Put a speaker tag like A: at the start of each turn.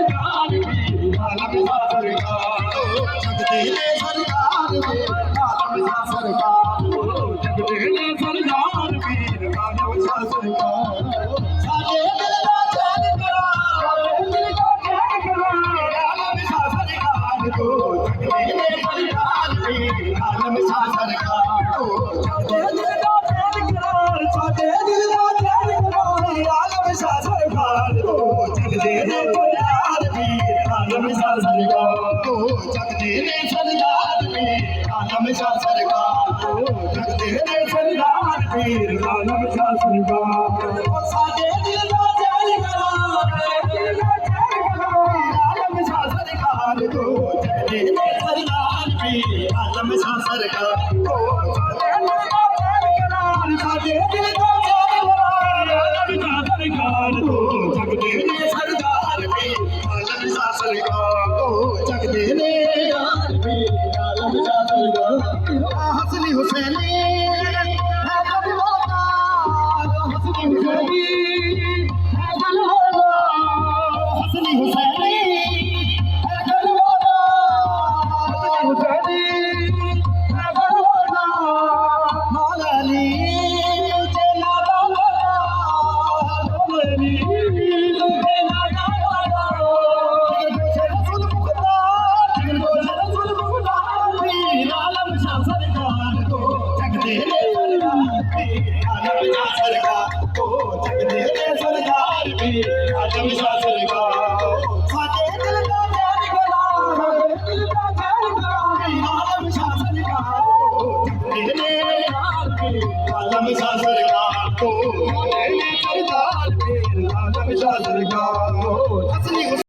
A: सरकार भी आलम शाह सरकार जगदेले सरकार भी आलम शाह सरकार जगदेले सरकार भी आलम शाह सरकार साडे दिल दा चैन करा साडे दिल दा चैन करा आलम शाह सरकार को जगदेले सरकार भी आलम शाह सरकार जगदेले दा चैन करा साडे दिल दा चैन करा आलम शाह सरकार को जगदेले सरकार भी आलम शाह सरकार को जगदेले सरकार भी आलम शाह सरकार को जगदेले सरकार भी आलम शाह सरकार ओ साडे दिल दा चैन करा दिल दा चैन करा आलम शाह सरकार को जगदेले सरकार भी आलम शाह सरकार को जगदेले दा चैन करा साडे दिल दा चैन करा आलम शाह सरकार को जगदेले सरकार भी आलम शाह सरकार को जगदेले भी आलम शाह सरकार हसनी हुसैनी है बलवाना हसनी हुसैनी है बलवाना हसनी हुसैनी